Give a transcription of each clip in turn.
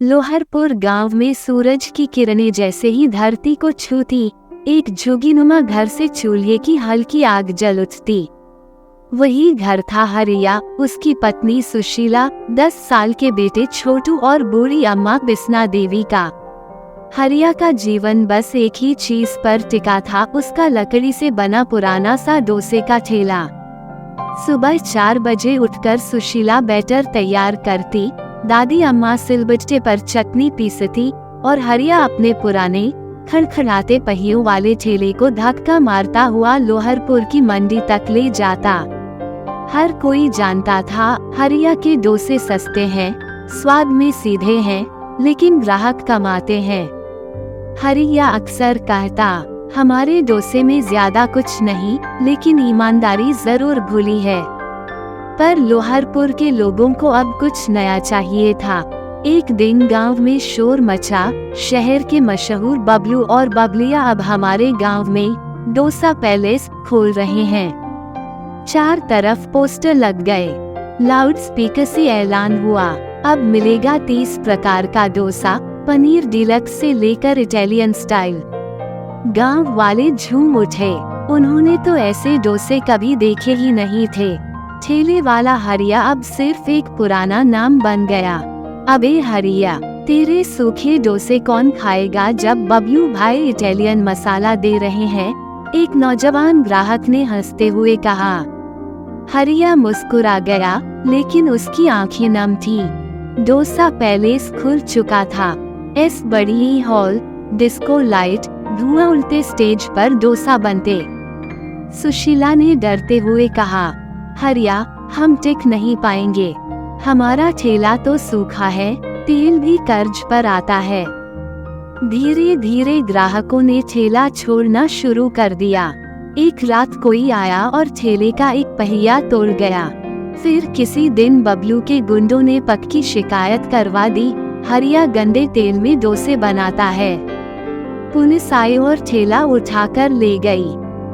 लोहरपुर गांव में सूरज की किरणें जैसे ही धरती को छूती, एक झुग्गीनुमा घर से चूल्हे की हल्की आग जल उठती। वही घर था हरिया, उसकी पत्नी सुशीला, 10 साल के बेटे छोटू और बूढ़ी अम्मा बिस्ना देवी का। हरिया का जीवन बस एक ही चीज पर टिका था, उसका लकड़ी से बना पुराना सा डोसे का ठेला। सुबह 4 बजे उठकर सुशीला बैटर तैयार करती, दादी अम्मा सिलबट्टे पर चटनी पीसती और हरिया अपने पुराने खड़खड़ाते पहियों वाले ठेले को धक्का मारता हुआ लोहरपुर की मंडी तक ले जाता। हर कोई जानता था हरिया के डोसे सस्ते हैं, स्वाद में सीधे हैं, लेकिन ग्राहक कम आते हैं। हरिया अक्सर कहता, हमारे डोसे में ज्यादा कुछ नहीं, लेकिन ईमानदारी जरूर भूली है। पर लोहरपुर के लोगों को अब कुछ नया चाहिए था। एक दिन गांव में शोर मचा, शहर के मशहूर बबलू और बबलिया अब हमारे गांव में डोसा पैलेस खोल रहे हैं। 4 तरफ पोस्टर लग गए, लाउड स्पीकर से ऐलान हुआ, अब मिलेगा 30 प्रकार का डोसा, पनीर डिलक्स से लेकर इटालियन स्टाइल। गांव वाले झूम उठे, उन्होंने तो ऐसे डोसे कभी देखे ही नहीं थे। ठेले वाला हरिया अब सिर्फ एक पुराना नाम बन गया। अबे हरिया, तेरे सूखे डोसे कौन खाएगा जब बबलू भाई इटालियन मसाला दे रहे हैं? एक नौजवान ग्राहक ने हंसते हुए कहा। हरिया मुस्कुरा गया, लेकिन उसकी आंखें नम थी। डोसा पैलेस खुल चुका था। इस बड़ी हॉल, डिस्को लाइट, धुआं उड़ते स्टेज पर डोसा बनते। सुशीला ने डरते हुए कहा, हरिया, हम टिक नहीं पाएंगे। हमारा ठेला तो सूखा है, तेल भी कर्ज पर आता है। धीरे धीरे ग्राहकों ने ठेला छोड़ना शुरू कर दिया। एक रात कोई आया और ठेले का एक पहिया तोड़ गया। फिर किसी दिन बबलू के गुंडों ने पक्की शिकायत करवा दी, हरिया गंदे तेल में डोसे बनाता है। पुलिस आई और ठेला उठाकर ले गई।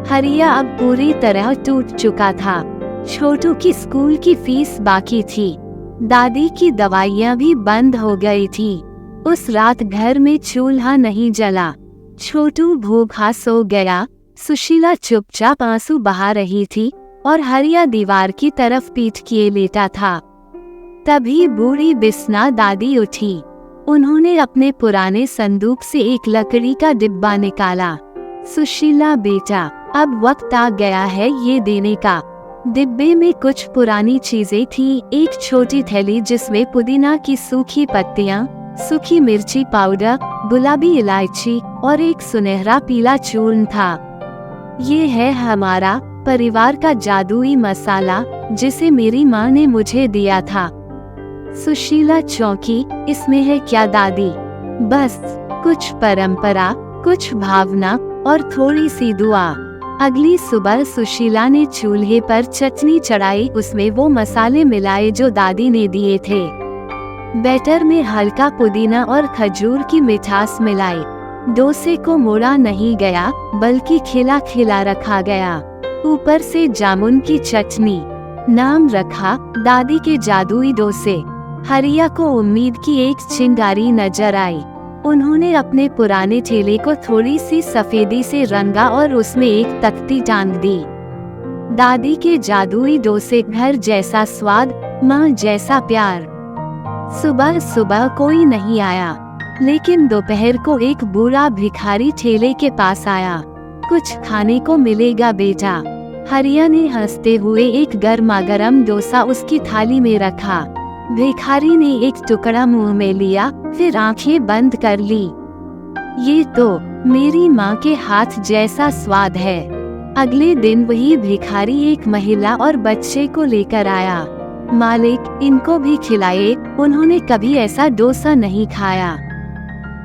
हरिया अब पूरी तरह टूट चुका था। छोटू की स्कूल की फीस बाकी थी, दादी की दवाइयाँ भी बंद हो गई थी। उस रात घर में चूल्हा नहीं जला। छोटू भूखा सो गया। सुशीला चुपचाप आंसू बहा रही थी और हरिया दीवार की तरफ पीठ किए लेटा था। तभी बूढ़ी बिस्ना दादी उठी। उन्होंने अपने पुराने संदूक से एक लकड़ी का डिब्बा निकाला। सुशीला बेटा, अब वक्त आ गया है ये देने का। डिब्बे में कुछ पुरानी चीजें थी, एक छोटी थैली जिसमें पुदीना की सूखी पत्तियां, सूखी मिर्ची पाउडर, गुलाबी इलायची और एक सुनहरा पीला चूर्ण था। ये है हमारा परिवार का जादुई मसाला, जिसे मेरी माँ ने मुझे दिया था। सुशीला चौंकी, इसमें है क्या दादी? बस कुछ परंपरा, कुछ भावना और थोड़ी सी दुआ। अगली सुबह सुशीला ने चूल्हे पर चटनी चढ़ाई, उसमें वो मसाले मिलाए जो दादी ने दिए थे। बैटर में हल्का पुदीना और खजूर की मिठास मिलाई। डोसे को मोड़ा नहीं गया, बल्कि खिला खिला रखा गया। ऊपर से जामुन की चटनी। नाम रखा दादी के जादुई डोसे। हरिया को उम्मीद की एक चिंगारी नजर आई। उन्होंने अपने पुराने ठेले को थोड़ी सी सफेदी से रंगा और उसमें एक तख्ती टांग दी। दादी के जादुई डोसे, घर जैसा स्वाद, माँ जैसा प्यार। सुबह सुबह कोई नहीं आया, लेकिन दोपहर को एक बूढ़ा भिखारी ठेले के पास आया। कुछ खाने को मिलेगा बेटा? हरिया ने हंसते हुए एक गर्मागर्म डोसा उसकी थाली में रखा। भिखारी ने एक टुकड़ा मुंह में लिया, फिर आंखें बंद कर ली। ये तो मेरी माँ के हाथ जैसा स्वाद है। अगले दिन वही भिखारी एक महिला और बच्चे को लेकर आया। मालिक, इनको भी खिलाए, उन्होंने कभी ऐसा डोसा नहीं खाया।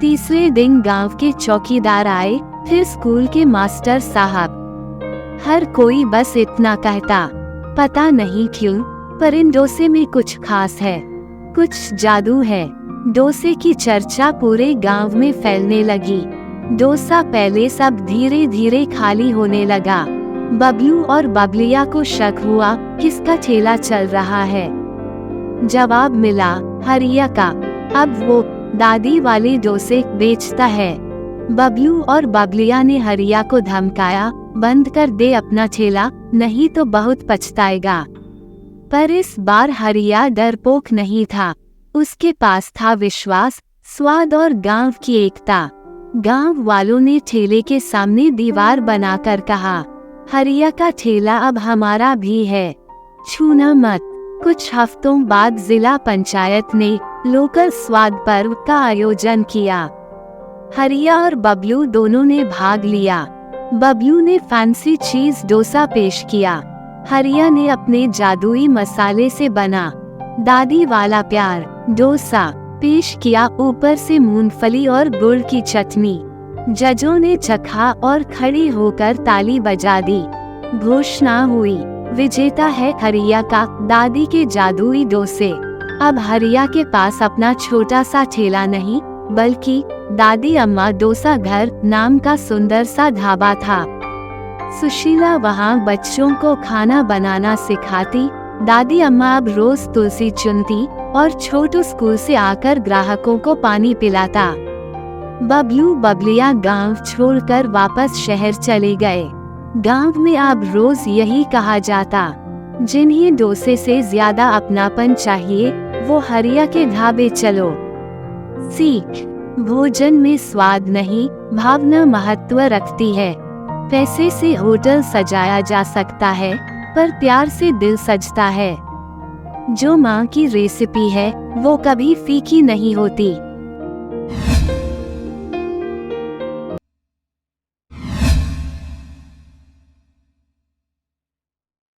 तीसरे दिन गांव के चौकीदार आए, फिर स्कूल के मास्टर साहब। हर कोई बस इतना कहता, पता नहीं क्यों, पर इन डोसे में कुछ खास है, कुछ जादू है। डोसे की चर्चा पूरे गांव में फैलने लगी। डोसा पैलेस अब धीरे धीरे खाली होने लगा। बबलू और बबलिया को शक हुआ, किसका ठेला चल रहा है? जवाब मिला, हरिया का। अब वो दादी वाले डोसे बेचता है। बबलू और बबलिया ने हरिया को धमकाया, बंद कर दे अपना ठेला, नहीं तो बहुत पछताएगा। पर इस बार हरिया डरपोक नहीं था। उसके पास था विश्वास, स्वाद और गांव की एकता। गांव वालों ने ठेले के सामने दीवार बनाकर कहा, हरिया का ठेला अब हमारा भी है, छूना मत। कुछ हफ्तों बाद जिला पंचायत ने लोकल स्वाद पर्व का आयोजन किया। हरिया और बबलू दोनों ने भाग लिया। बबलू ने फैंसी चीज डोसा पेश किया। हरिया ने अपने जादुई मसाले से बना दादी वाला प्यार डोसा पेश किया, ऊपर से मूंगफली और गुड़ की चटनी। जजों ने चखा और खड़ी होकर ताली बजा दी। घोषणा हुई, विजेता है हरिया का दादी के जादुई डोसे। अब हरिया के पास अपना छोटा सा ठेला नहीं, बल्कि दादी अम्मा डोसा घर नाम का सुंदर सा ढाबा था। सुशीला वहाँ बच्चों को खाना बनाना सिखाती। दादी अम्मा अब रोज तुलसी चुनती और छोटू स्कूल से आकर ग्राहकों को पानी पिलाता। बबलू बबलिया गांव छोड़कर वापस शहर चले गए। गांव में अब रोज यही कहा जाता, जिन्हें डोसे से ज्यादा अपनापन चाहिए वो हरिया के ढाबे चलो। सीख, भोजन में स्वाद नहीं, भावना महत्व रखती है। पैसे से होटल सजाया जा सकता है, पर प्यार से दिल सजता है। जो माँ की रेसिपी है वो कभी फीकी नहीं होती।